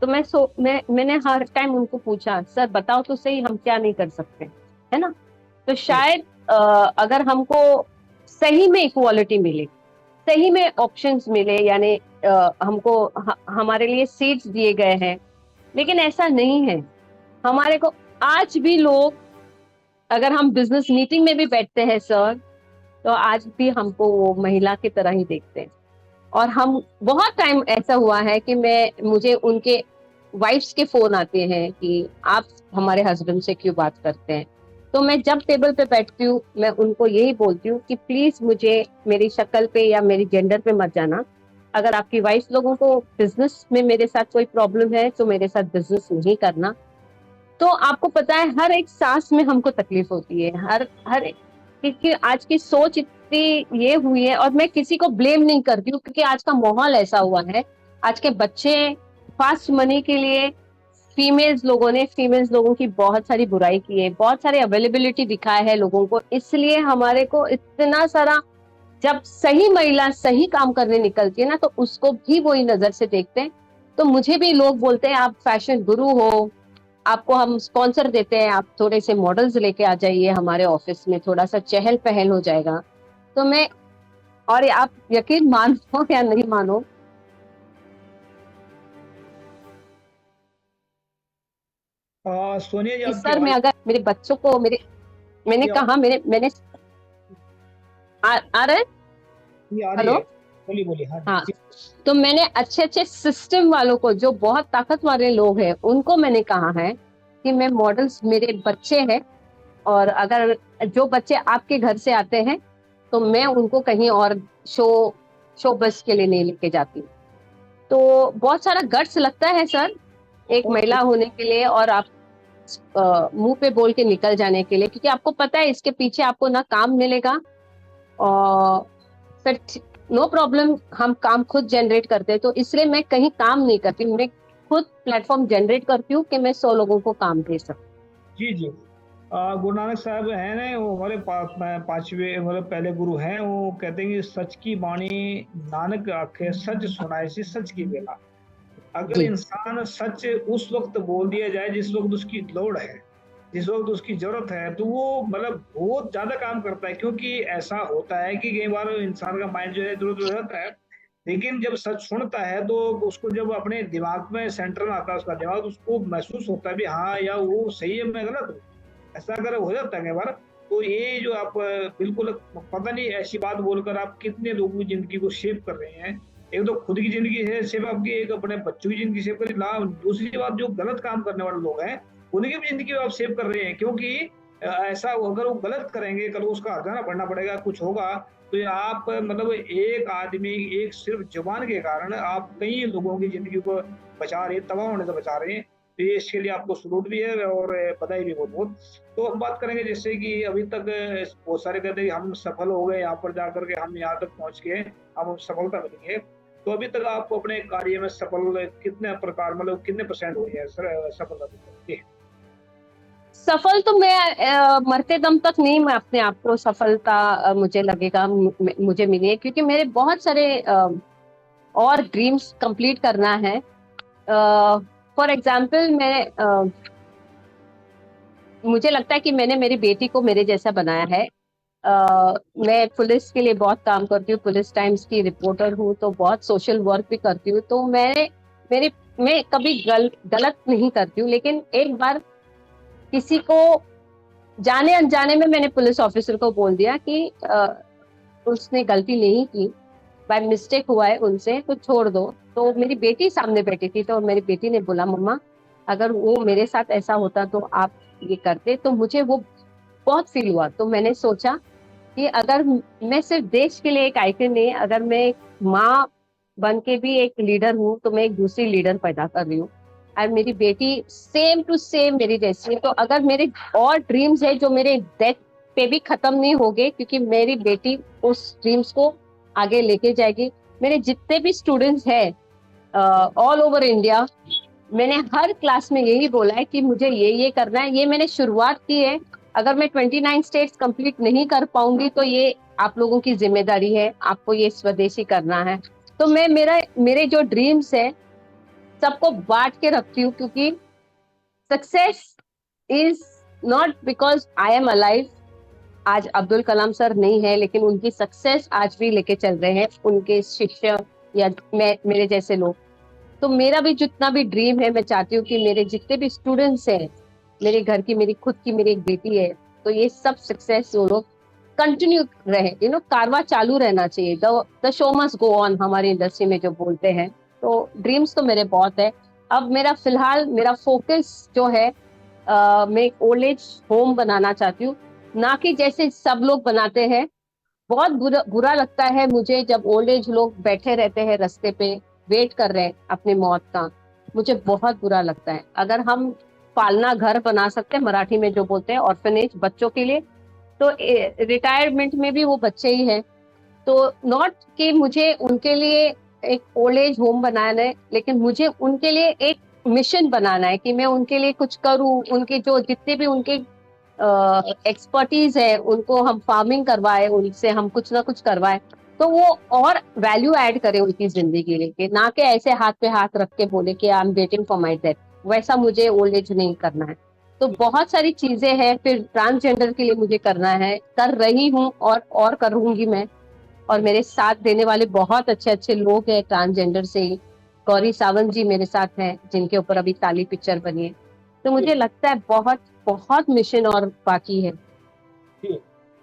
तो मैंने हर टाइम उनको पूछा, सर बताओ तो सही, हम क्या नहीं कर सकते, है ना। तो जी, शायद अगर हमको सही में इक्वालिटी मिले, सही में ऑप्शंस मिले, यानी हमको हमारे लिए सीट्स दिए गए हैं, लेकिन ऐसा नहीं है। हमारे को आज भी लोग, अगर हम बिजनेस मीटिंग में भी बैठते हैं सर, तो आज भी हमको वो महिला की तरह ही देखते हैं। और हम, बहुत टाइम ऐसा हुआ है कि मुझे उनके वाइफ्स के फोन आते हैं कि आप हमारे हस्बैंड से क्यों बात करते हैं। तो मैं जब टेबल पे बैठती हूँ, मैं उनको यही बोलती हूँ कि प्लीज मुझे मेरी शक्ल पे या मेरी जेंडर पे मत जाना। अगर आपकी वाइफ लोगों को बिजनेस में मेरे साथ कोई प्रॉब्लम है तो मेरे साथ बिजनेस नहीं करना। तो आपको पता है हर एक सांस में हमको तकलीफ होती है, हर हर क्योंकि आज की सोच इतनी ये हुई है, और मैं किसी को ब्लेम नहीं करती हूँ क्योंकि आज का माहौल ऐसा हुआ है। आज के बच्चे फास्ट मनी के लिए फीमेल्स लोगों की बहुत सारी बुराई की है, बहुत सारे अवेलेबिलिटी दिखाया है लोगों को, इसलिए हमारे को इतना सारा, जब सही महिला सही काम करने निकलती है ना तो उसको भी वही नजर से देखते हैं। तो मुझे भी लोग बोलते हैं आप फैशन गुरु हो, आपको हम स्पॉन्सर देते हैं, आप थोड़े से मॉडल्स लेके आ जाइए हमारे ऑफिस में, थोड़ा सा चहल पहल हो जाएगा। तो मैं, और आप यकीन मानो या नहीं मानो, सोनिया जी कि आपकी सर मैं आवाज़ अगर मेरे बच्चों को, मेरे, मैंने की आवाज़ कहा, मैंने आ रहा है। आ रही हेलो। है। बोलिए, बोलिए। हाँ जी, हाँ, जी। तो मैंने अच्छे अच्छे सिस्टम वालों को, जो बहुत ताकत वाले लोग हैं, उनको मैंने कहा है कि मैं मॉडल्स, मेरे बच्चे हैं, और अगर जो बच्चे आपके घर से आते हैं तो मैं उनको कहीं और शो शो बस के लिए नहीं लेके जाती। तो बहुत सारा गट्स लगता है सर, एक बहुत महिला होने के लिए, और आप मुंह पे बोल के निकल जाने के लिए, क्योंकि आपको पता है इसके पीछे आपको ना काम मिलेगा, और फिर नो प्रॉब्लम, हम काम खुद जनरेट करते हैं। तो इसलिए मैं कहीं काम नहीं करती, मैं खुद प्लेटफॉर्म जनरेट करती हूँ कि मैं 100 लोगों को काम दे सकूं। जी, जी। गुरु नानक साहब हैं ना, वो हमारे 5वें, मतलब पहले गुरु हैं। वो कहते हैं कि सच की बाणी नानक आखे, सच सुनाए सी सच की बेला। अगर जी। इंसान सच उस वक़्त बोल दिया जाए जिस वक़्त उसकी लोड़ है, जिस वक़्त उसकी ज़रूरत है, तो वो मतलब बहुत ज़्यादा काम करता है, क्योंकि ऐसा होता है कि कई बार इंसान का माइंड जो है इधर-उधर हो जाता है, लेकिन जब सच सुनता है तो उसको जब अपने दिमाग में सेंटर में आता है उसका दिमाग, तो उसको महसूस होता है भी हाँ, या वो सही है, मैं गलत हूँ। ऐसा अगर हो जाता है कई बार, तो ये जो आप बिल्कुल पता नहीं ऐसी बात बोलकर आप कितने लोगों की ज़िंदगी को शेप कर रहे हैं। एक तो खुद की ज़िंदगी है शेप आपकी, एक अपने बच्चों की ज़िंदगी शेप करी ला दूसरी बात जो गलत काम करने वाले लोग हैं, उनकी भी ज़िंदगी को आप सेव कर रहे हैं, क्योंकि ऐसा अगर वो गलत करेंगे, कल को उसका हर्जाना भरना पड़ेगा, कुछ होगा, तो ये आप मतलब एक आदमी, एक सिर्फ़ ज़ुबान के कारण आप कई लोगों की ज़िंदगी को बचा रहे हैं, तबाह होने से बचा रहे हैं। तो ये इसके लिए आपको सैल्यूट भी है और बधाई भी बहुत-बहुत। तो हम बात करेंगे जैसे कि अभी तक बहुत सारे कहते हैं कि हम सफल हो गए, यहाँ पर जाकर के हम यहाँ तक पहुँच गए, अब हम सफलता मिली है। तो अभी तक आप अपने कार्य में सफल कितने प्रकार मतलब कितने परसेंट हुई है सफलता अभी तक? जी। सफल तो मैं मरते दम तक नहीं, मैं अपने आप को सफलता मुझे लगेगा मुझे मिली है, क्योंकि मेरे बहुत सारे और ड्रीम्स कंप्लीट करना है। फॉर एग्जाम्पल मुझे लगता है कि मैंने मेरी बेटी को मेरे जैसा बनाया है। मैं पुलिस के लिए बहुत काम करती हूँ, पुलिस टाइम्स की रिपोर्टर हूँ, तो बहुत सोशल वर्क भी करती हूँ। तो मैं कभी गलत नहीं करती हूँ, लेकिन एक बार किसी को जाने अनजाने में मैंने पुलिस ऑफिसर को बोल दिया कि उसने गलती नहीं की, बाय मिस्टेक हुआ है उनसे, तो छोड़ दो। तो मेरी बेटी सामने बैठी थी, तो मेरी बेटी ने बोला, मम्मा अगर वो मेरे साथ ऐसा होता तो आप ये करते। तो मुझे वो बहुत फील हुआ। तो मैंने सोचा कि अगर मैं सिर्फ देश के लिए एक आइकन नहीं, अगर मैं एक माँ बन के भी एक लीडर हूँ, तो मैं एक दूसरी लीडर पैदा कर रही हूँ। और मेरी बेटी सेम टू सेम मेरी जैसी है। तो अगर मेरे और ड्रीम्स है जो मेरे डेथ पे भी खत्म नहीं होंगे, क्योंकि मेरी बेटी उस ड्रीम्स को आगे लेके जाएगी। मेरे जितने भी स्टूडेंट्स हैं ऑल ओवर इंडिया, मैंने हर क्लास में यही बोला है कि मुझे ये करना है। ये मैंने शुरुआत की है। अगर मैं 29 स्टेट्स कंप्लीट नहीं कर पाऊंगी, तो ये आप लोगों की जिम्मेदारी है, आपको ये स्वदेशी करना है। तो मैं मेरे जो ड्रीम्स है सबको बांट के रखती हूँ, क्योंकि success is not because I am alive. आज अब्दुल कलाम सर नहीं है, लेकिन उनकी सक्सेस आज भी लेके चल रहे हैं उनके शिष्य या मेरे जैसे लोग। तो मेरा भी जितना भी ड्रीम है, मैं चाहती हूँ कि मेरे जितने भी स्टूडेंट्स हैं, मेरे घर की, मेरी खुद की, मेरी एक बेटी है, तो ये सब सक्सेस वो लोग कंटिन्यू रहे। कारवां चालू रहना चाहिए। The show must go on, हमारी इंडस्ट्री में जो बोलते हैं। तो ड्रीम्स तो मेरे बहुत है। अब फिलहाल मेरा फोकस जो है, मैं एक ओल्ड एज होम बनाना चाहती हूँ, ना कि जैसे सब लोग बनाते हैं। बहुत बुरा लगता है मुझे जब ओल्ड एज लोग बैठे रहते हैं रास्ते पे, वेट कर रहे हैं अपनी मौत का। मुझे बहुत बुरा लगता है। अगर हम पालना घर बना सकते हैं, मराठी में जो बोलते हैं ऑर्फनेज, बच्चों के लिए, तो रिटायरमेंट में भी वो बच्चे ही हैं। तो नॉट कि मुझे उनके लिए एक ओल्ड एज होम बनाना है, लेकिन मुझे उनके लिए एक मिशन बनाना है कि मैं उनके लिए कुछ करूं। उनके जो जितने भी उनके एक्सपर्टीज है, उनको हम फार्मिंग करवाए, उनसे हम कुछ ना कुछ करवाए, तो वो और वैल्यू ऐड करे उनकी जिंदगी लेके, ना कि ऐसे हाथ पे हाथ रख के बोले कि I am waiting for my death. वैसा मुझे ओल्ड एज नहीं करना है। तो बहुत सारी चीजें हैं। फिर ट्रांसजेंडर के लिए मुझे करना है, कर रही हूँ और करूंगी मैं। और मेरे साथ देने वाले बहुत अच्छे अच्छे लोग हैं ट्रांसजेंडर से ही। गौरी सावंत जी मेरे साथ हैं, जिनके ऊपर अभी ताली पिक्चर बनी है। तो मुझे लगता है बहुत बहुत मिशन और बाकी है। जी।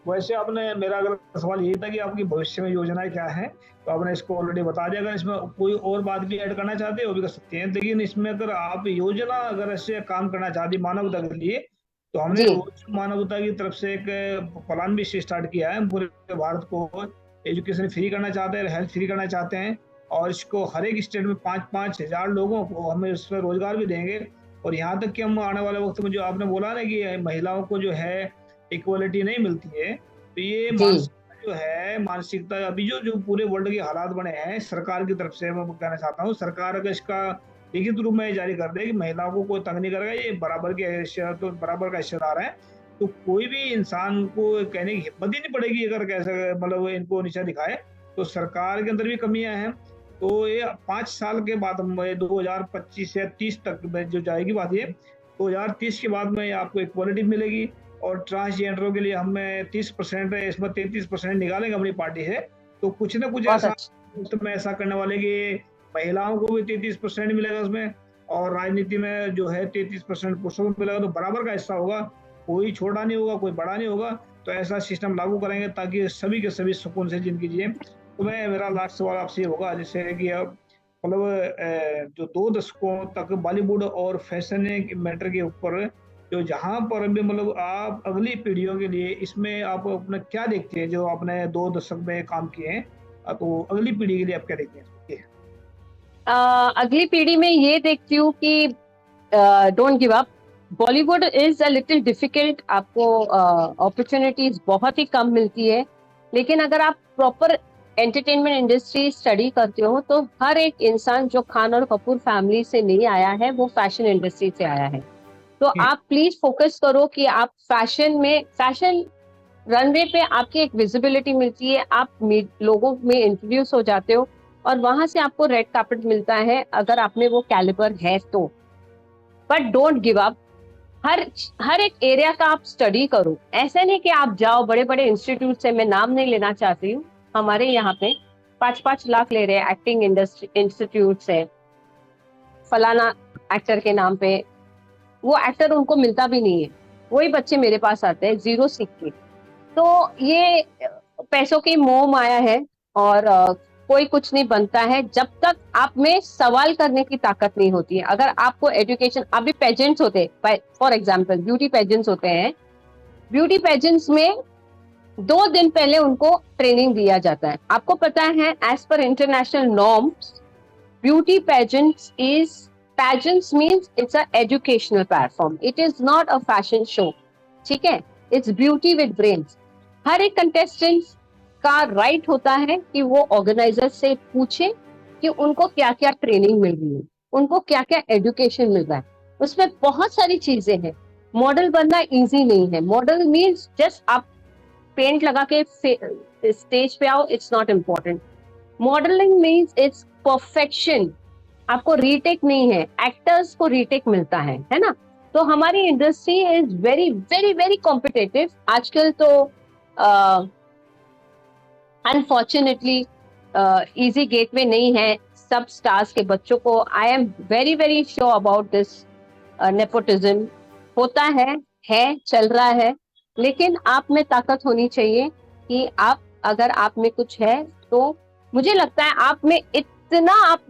वैसे आपने मेरा अगला सवाल यही था कि आपकी भविष्य में योजनाएँ क्या हैं? तो आपने इसको ऑलरेडी बता दिया, अगर इसमें कोई और बात भी ऐड करना चाहते हो, वो भी कर सकते हैं। लेकिन इसमें अगर आप योजना अगर ऐसे काम करना चाहती मानवता के लिए, तो हमने जी। रोज मानवता की तरफ से एक प्लान भी स्टार्ट किया है। हम पूरे भारत को एजुकेशन फ्री करना चाहते हैं, हेल्थ फ्री करना चाहते हैं, और इसको हर एक स्टेट में 5-5 हज़ार लोगों को हम इसमें रोज़गार भी देंगे। और यहाँ तक कि हम आने वाले वक़्त में जो आपने बोला ना कि महिलाओं को जो है इक्वालिटी नहीं मिलती है, तो ये जी। मानसिकता जो है, मानसिकता अभी जो पूरे वर्ल्ड के हालात बने हैं, सरकार की तरफ से मैं कहना चाहता हूँ, सरकार अगर इसका लिखित रूप में जारी कर दे कि महिलाओं को कोई तंग नहीं करेगा, ये बराबर के हैसियत तो बराबर का हिस्सेदार है, तो कोई भी इंसान को कहने की हिम्मत ही नहीं पड़ेगी अगर कैसे मतलब इनको नीचा दिखाए। तो सरकार के अंदर भी कमियाँ हैं। तो ये 5 साल के बाद हम 2025 या 30 तक में जो जाएगी बात ये, 2030 के बाद में आपको इक्वालिटी मिलेगी और ट्रांसजेंडरों के लिए हमें 30% है, इसमें 33% निकालेंगे अपनी पार्टी से। तो कुछ ना कुछ बहुत ऐसा अच्छा। उसमें ऐसा करने वाले कि महिलाओं को भी 33% मिलेगा उसमें, और राजनीति में जो है 33% पुरुषों को मिलेगा, तो बराबर का हिस्सा होगा, कोई छोटा नहीं होगा, कोई बड़ा नहीं होगा। तो ऐसा सिस्टम लागू करेंगे ताकि सभी के सभी सुकून से जिंदगी जिए। तो मैं मेरा लास्ट सवाल आपसे ये होगा, जैसे कि अब मतलब जो 2 दशकों तक बॉलीवुड और फैशन के मैटर के ऊपर जो जहाँ पर भी मतलब आप अगली पीढ़ियों के लिए इसमें आप अपना क्या देखते हैं, जो आपने 2 दशक में काम किए हैं, तो अगली पीढ़ी के लिए आप क्या देखते हैं? जी। अगली पीढ़ी में ये देखती हूँ कि don't give up. Bollywood is a little difficult, आपको अपॉर्चुनिटीज बहुत ही कम मिलती है, लेकिन अगर आप प्रॉपर एंटरटेनमेंट इंडस्ट्री स्टडी करते हो तो हर एक इंसान जो खान और कपूर फैमिली से नहीं आया है वो फैशन इंडस्ट्री से आया है। तो जी। आप प्लीज फोकस करो कि आप फैशन रनवे पे आपकी एक विजिबिलिटी मिलती है, आप लोगों में इंट्रोड्यूस हो जाते हो और वहां से आपको रेड कार्पेट मिलता है अगर आप में वो कैलिबर है तो। But don't give up. हर हर एक एरिया का आप स्टडी करो। ऐसा नहीं कि आप जाओ बड़े बड़े इंस्टीट्यूट से, मैं नाम नहीं लेना चाहती हूँ, हमारे यहाँ पे 5-5 लाख ले रहे हैं एक्टिंग इंडस्ट्री इंस्टीट्यूट से, फलाना एक्टर के नाम पे। वो एक्टर उनको मिलता भी नहीं है, वही बच्चे मेरे पास आते हैं जीरो सीख के। तो ये पैसों की मोह माया है और कोई कुछ नहीं बनता है जब तक आप में सवाल करने की ताकत नहीं होती है। अगर आपको एजुकेशन, अभी पेजेंट्स होते हैं फॉर एग्जांपल, ब्यूटी पेजेंट्स होते हैं, ब्यूटी पेजेंट्स में 2 दिन पहले उनको ट्रेनिंग दिया जाता है। आपको पता है एज पर international norms beauty pageants means it's a educational platform, it is not a fashion show. ठीक है, इट्स ब्यूटी विद ब्रेन्स। हर एक कंटेस्टेंट का राइट होता है कि वो ऑर्गेनाइजर से पूछे कि उनको क्या क्या ट्रेनिंग मिल रही है, उनको क्या क्या एजुकेशन मिल रहा है। उसमें बहुत सारी चीजें हैं। मॉडल बनना इजी नहीं है। मॉडल मीन्स जस्ट आप पेंट लगा के स्टेज पे आओ, it's not important. Modelling means it's perfection. आपको रीटेक नहीं है, एक्टर्स को रीटेक मिलता है ना। तो हमारी industry is very very very competitive आजकल। तो अनफॉर्चुनेटली इजी गेट में नहीं है सब स्टार्स के बच्चों को। आई am very very sure about this. Nepotism होता है चल रहा है, लेकिन आप में ताकत होनी चाहिए कि आप, अगर आप में कुछ है तो मुझे लगता है आप में इतना, आप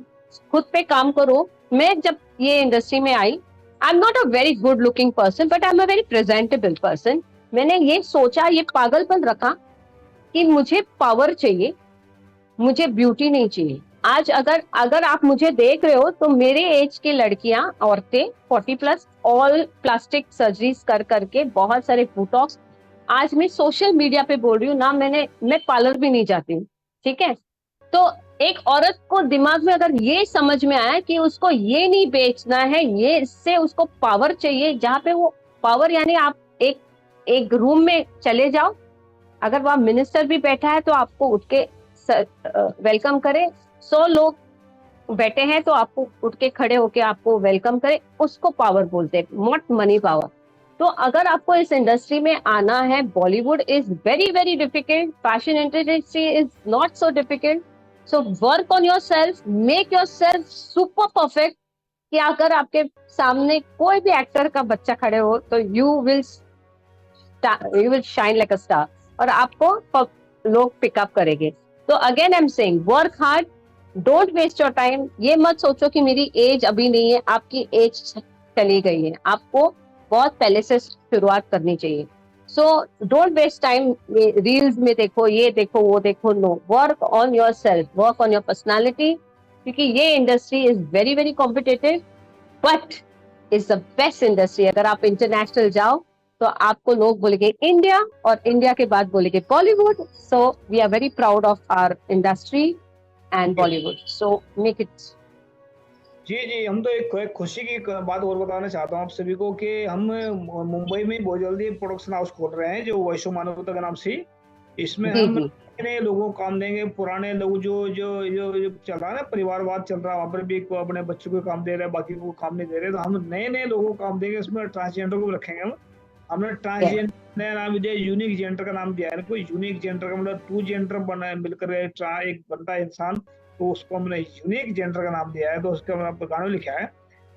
खुद पे काम करो। मैं जब ये इंडस्ट्री में आई, I am not a very good looking person but I am a very presentable person. मैंने ये सोचा, ये पागलपन रखा कि मुझे पावर चाहिए, मुझे ब्यूटी नहीं चाहिए। आज अगर अगर आप मुझे देख रहे हो तो मेरे एज की लड़कियां, औरतें 40+ ऑल प्लास्टिक सर्जरीज कर करके, बहुत सारे बोटॉक्स। आज मैं सोशल मीडिया पे बोल रही हूँ ना, मैं पार्लर भी नहीं जाती हूँ। ठीक है, तो एक औरत को दिमाग में अगर ये समझ में आया कि उसको ये नहीं बेचना है, ये इससे उसको पावर चाहिए, जहाँ पे वो पावर यानी आप एक एक रूम में चले जाओ, अगर वहां मिनिस्टर भी बैठा है तो आपको उठ के वेलकम करे। 100 लोग बैठे हैं तो आपको उठ के खड़े होके आपको वेलकम करे, उसको पावर बोलते हैं, नॉट मनी पावर। तो अगर आपको इस इंडस्ट्री में आना है, Bollywood is very very difficult, fashion industry is not so difficult. So work on your self, make your self super perfect, कि अगर आपके सामने कोई भी एक्टर का बच्चा खड़े हो तो you will shine like a star और आपको लोग पिकअप करेंगे। तो again I am saying, work hard, don't waste your time. ये मत सोचो कि मेरी एज अभी नहीं है, आपकी एज चली गई है, आपको बहुत पहले से शुरुआत करनी चाहिए। So don't waste time reels में देखो, ये देखो, वो देखो। No, work on your self, work on your personality, क्योंकि ये industry is very very competitive but is the best industry. अगर आप इंटरनेशनल जाओ तो आपको लोग बोलेंगे इंडिया, और इंडिया के बाद बोलेंगे Bollywood. So we are very proud of our industry and Bollywood, so make it. जी, जी, हम तो एक खुशी की बात और बताना चाहता हूँ आप सभी को कि हम मुंबई में बहुत जल्दी प्रोडक्शन हाउस खोल रहे हैं जो वैश्व मानवता के नाम से। इसमें जी हम जी नए लोगों को काम देंगे, पुराने लोग जो चल रहा है ना, परिवारवाद चल रहा है, वहाँ पर भी को अपने बच्चों को काम दे रहे हैं, बाकी को काम नहीं दे रहे, तो हम नए-नए लोगों को काम देंगे, इसमें ट्रांसजेंडर को भी रखेंगे हम। हमने yes, ट्रांसजेंडर नया नाम दिया, यूनिक जेंडर का नाम दिया है इनको। यूनिक जेंडर का मतलब 2 जेंडर बना मिलकर एक बनता है इंसान, तो उसको हमने यूनिक जेंडर का नाम दिया है, तो उसका मतलब गाना लिखा है।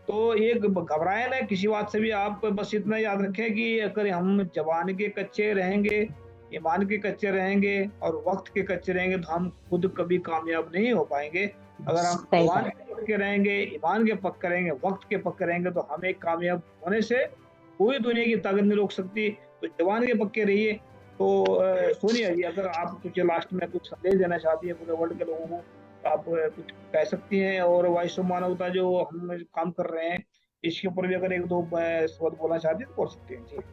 तो ये घबराए ना किसी बात से भी, आप बस इतना याद रखें कि अगर हम ज़बान के कच्चे रहेंगे, ईमान के कच्चे रहेंगे और वक़्त के कच्चे रहेंगे, तो हम खुद कभी कामयाब नहीं हो पाएँगे। अगर हम सही ज़बान बात। के पक्के रहेंगे, ईमान के पक्के रहेंगे, वक़्त के पक्के रहेंगे, तो हमें कामयाब होने से कोई दुनिया की ताकत नहीं रोक सकती। तो ज़बान के पक्के रहिए। तो सोनिया जी, अगर आप कुछ लास्ट में कुछ संदेश देना चाहती हैं पूरे वर्ल्ड के लोगों को, तो आप कुछ कह सकती हैं, और वॉइस ऑफ मानवता जो हम काम कर रहे हैं, इसके ऊपर भी अगर 1-2 शब्द बोलना चाहती हैं, तो बोल सकती हैं। जी।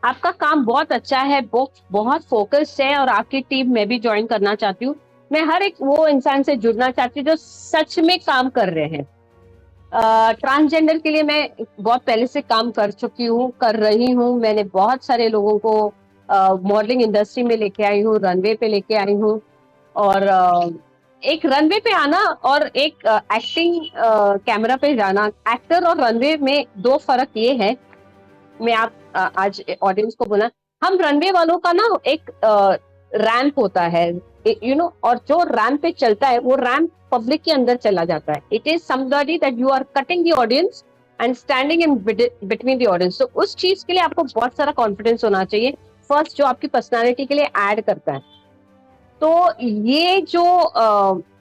आपका काम बहुत अच्छा है, बहुत फोकस्ड है और आपकी टीम में भी ज्वाइन करना चाहती हूँ। मैं हर एक वो इंसान से जुड़ना चाहती हूँ जो सच में काम कर रहे हैं। ट्रांसजेंडर के लिए मैं बहुत पहले से काम कर चुकी हूँ, कर रही हूँ। मैंने बहुत सारे लोगों को मॉडलिंग इंडस्ट्री में लेके आई हूँ, रनवे पे लेके आई हूँ। और एक रनवे पे आना और एक एक्टिंग कैमरा पे जाना, एक्टर और रनवे में दो फर्क ये है। मैं आज ऑडियंस को बोला, हम रनवे वालों का ना एक रैंप होता है, और जो रैंप पे चलता है वो रैंप पब्लिक के अंदर चला जाता है। It is somebody that you are cutting the audience and standing in between the audience. तो उस चीज के लिए आपको बहुत सारा कॉन्फिडेंस होना चाहिए, फर्स्ट जो आपकी पर्सनालिटी के लिए ऐड करता है। तो ये जो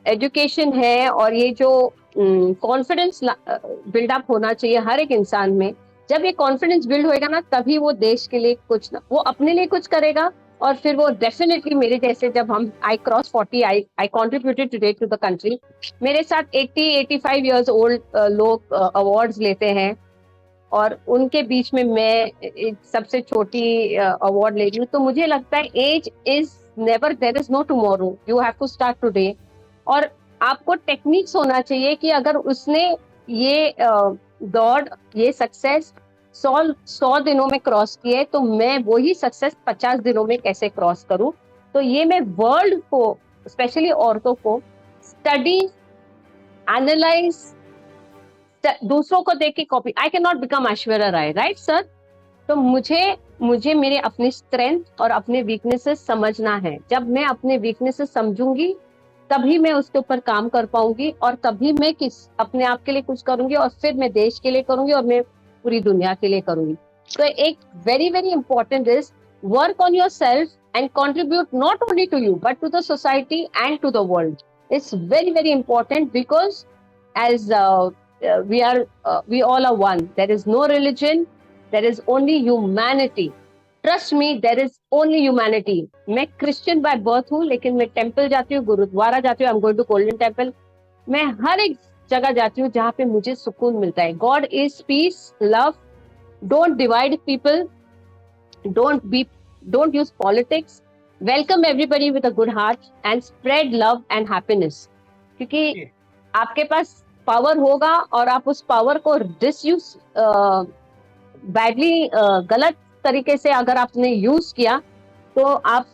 एजुकेशन है और ये जो कॉन्फिडेंस बिल्डअप होना चाहिए हर एक इंसान में, जब ये कॉन्फिडेंस बिल्ड होएगा ना, तभी वो देश के लिए कुछ ना, वो अपने लिए कुछ करेगा। और फिर वो डेफिनेटली मेरे जैसे, जब हम I cross 40, I contributed today to the country. मेरे साथ 80-85 इयर्स ओल्ड लोग अवार्ड्स लेते हैं, और उनके बीच में मैं एक सबसे छोटी अवार्ड ले रही हूँ। तो मुझे लगता है as is never, there is no tomorrow, you have to start today. और आपको टेक्निक्स होना चाहिए कि अगर उसने ये दौड़, ये सक्सेस 100 दिनों में क्रॉस की है, तो मैं वही सक्सेस 50 दिनों में कैसे क्रॉस करूं। तो ये मैं वर्ल्ड को, स्पेशली औरतों को, स्टडी, एनालाइज, दूसरों को देख के copy. I can not become Aishwarya Rai, right sir? तो मुझे मुझे मेरे अपनी स्ट्रेंथ और अपने वीकनेसेस समझना है। जब मैं अपने वीकनेसेस समझूंगी, तभी मैं उसके ऊपर काम कर पाऊंगी, और तभी मैं अपने आप के लिए कुछ करूंगी, और फिर मैं देश के लिए करूंगी, और मैं पूरी दुनिया के लिए करूंगी। तो एक very very important is work on your self and contribute not only to you but to the society and to the world. It's very very important because as we all are one. There is no religion, there is only humanity. Trust me, there is only humanity. मैं Christian by birth हूँ, लेकिन मैं temple जाती हूँ, गुरुद्वारा जाती हूँ, I am going to Golden Temple. मैं हर एक जगह जाती हूँ जहाँ पे मुझे सुकून मिलता है। God is peace, love, don't divide people, don't use politics, welcome everybody with a good heart and spread love and happiness. क्योंकि आपके पास पावर होगा, और आप उस पावर को डिसयूज, बैडली, गलत तरीके से अगर आपने यूज किया, तो आप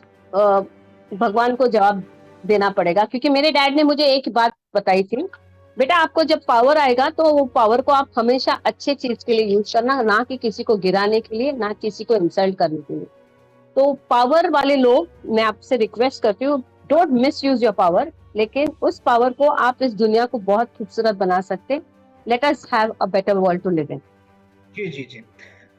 भगवान को जवाब देना पड़ेगा। क्योंकि मेरे डैड ने मुझे एक बात बताई थी, बेटा आपको जब पावर आएगा तो वो पावर को आप हमेशा अच्छे चीज के लिए यूज करना, ना कि किसी को गिराने के लिए, ना किसी को इंसल्ट करने के लिए। तो पावर वाले लोग, मैं आपसे रिक्वेस्ट करती हूँ, don't miss use your power, लेकिन उस पावर को आप इस दुनिया को बहुत खूबसूरत बना सकते। Let us have a better world to live in. जी, जी, जी।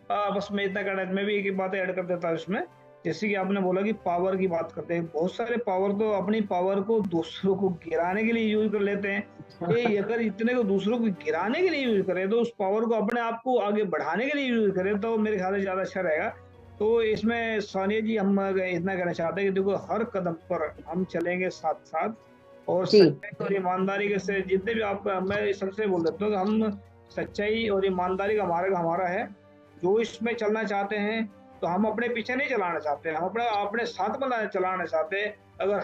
बस मैं इतना कहना, मैं भी एक बात ऐड कर देता हूँ इसमें। जैसे कि आपने बोला कि पावर की बात करते हैं, बहुत सारे पावर तो अपनी पावर को दूसरों को गिराने के लिए यूज़ कर लेते हैं। ये अगर इतने को दूसरों को गिराने के लिए यूज़ करें, तो उस पावर को अपने आप को आगे बढ़ाने के लिए यूज़ करें, तो मेरे ख्याल से ज़्यादा अच्छा रहेगा। तो इसमें सानिया जी, हम इतना कहना चाहते हैं कि देखो, हर कदम पर हम चलेंगे साथ-साथ, और जी सच्चाई और ईमानदारी के से जितने भी आप, मैं सबसे बोल देता हूँ कि हम सच्चाई और ईमानदारी का मार्ग हमारा है। जो इसमें चलना चाहते हैं, तो हम अपने पीछे नहीं चलाना चाहते, हम अपने अपने साथ में चलाना चाहते हैं। अगर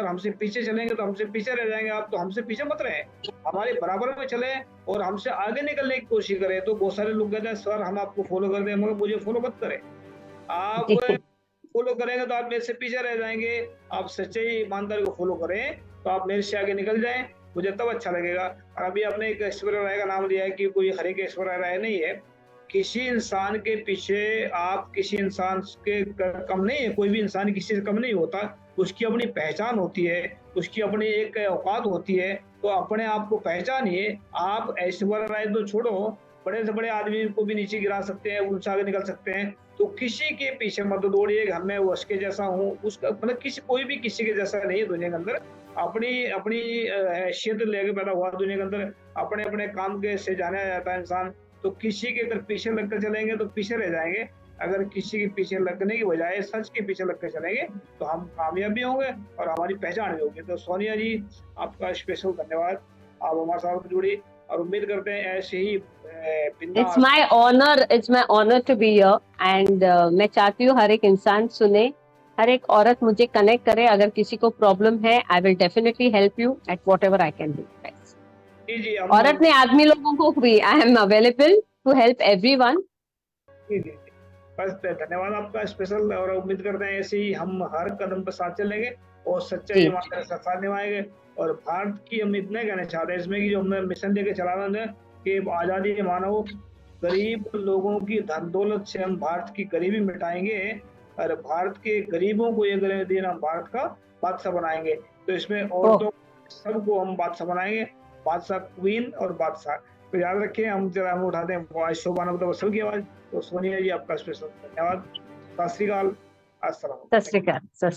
हमसे पीछे चलेंगे तो हमसे पीछे रह जाएंगे आप, तो हमसे पीछे मत रहें, हमारे बराबर में चले और हमसे आगे निकलने की कोशिश करें। तो बहुत सारे लोग कहते हैं सर हम आपको फॉलो कर दें, मगर मुझे फॉलो मत करें। आप जी फॉलो करेंगे तो आप मेरे से पीछे रह जाएंगे। आप सच्चाई ईमानदारी को फॉलो करें तो आप मेरे से आगे निकल जाएं, मुझे तब अच्छा लगेगा। और अभी आपने एक ऐश्वर्या राय का नाम लिया है कि कोई हर एक ऐश्वर्या राय नहीं है। किसी इंसान के पीछे आप किसी इंसान के कम नहीं है, कोई भी इंसान किसी से कम नहीं होता। उसकी अपनी पहचान होती है, उसकी अपनी एक औकात होती है, तो अपने आप को पहचानिए। आप ऐश्वर्या राय तो छोड़ो, बड़े से बड़े आदमी को भी नीचे गिरा सकते हैं, उनसे आगे निकल सकते हैं। तो किसी के पीछे मत दौड़िए कि मैं उसके जैसा हूँ, उसका मतलब किसी कोई भी किसी के जैसा नहीं है दुनिया के अंदर। अपनी अपनी हैसियत लेके पैदा हुआ दुनिया के अंदर, अपने अपने काम के से जाना जाता है इंसान। तो किसी के अगर पीछे लगकर चलेंगे तो पीछे रह जाएंगे। अगर किसी के पीछे लगने की बजाय सच के पीछे लगकर चलेंगे तो हम कामयाब भी होंगे और हमारी पहचान भी होगी। तो सोनिया जी, आपका स्पेशल धन्यवाद, आप हमारे साथ जुड़ी, और उम्मीद करते हैं ऐसे ही it's my honour to be here and मैं चाहती हूँ हर एक इंसान सुने, हर एक औरत मुझे कनेक्ट करे। अगर किसी को प्रॉब्लम है, I will definitely help you at whatever I can do. जी औरत ने आदमी लोगों को भी, I am available to help everyone. जी बस धन्यवाद आपका स्पेशल, और उम्मीद करते हैं ऐसे ही हम हर कदम पर साथ चलेंगे और सच्चाई ईमानदारी के साथ निभाएंगे। और भारत की हम इतने कहना चाहते हैं इसमें कि जो हमने मिशन लेके चला रहे हैं कि आजादी मानव, गरीब लोगों की धन दौलत से हम भारत की गरीबी मिटाएंगे और भारत के गरीबों को ये दिन हम भारत का बादशाह बनाएंगे। तो इसमें औरतों सबको हम बादशाह बनाएंगे, बादशाह, क्वीन और बादशाह। तो याद रखिए, हम जरा हम उठाते हैं आवाज, शोभा मतलब सबकी आवाज। तो सोनिया जी, आपका स्पेशल धन्यवाद। सत श्री अकाल, अस्सलाम। सत श्री अकाल।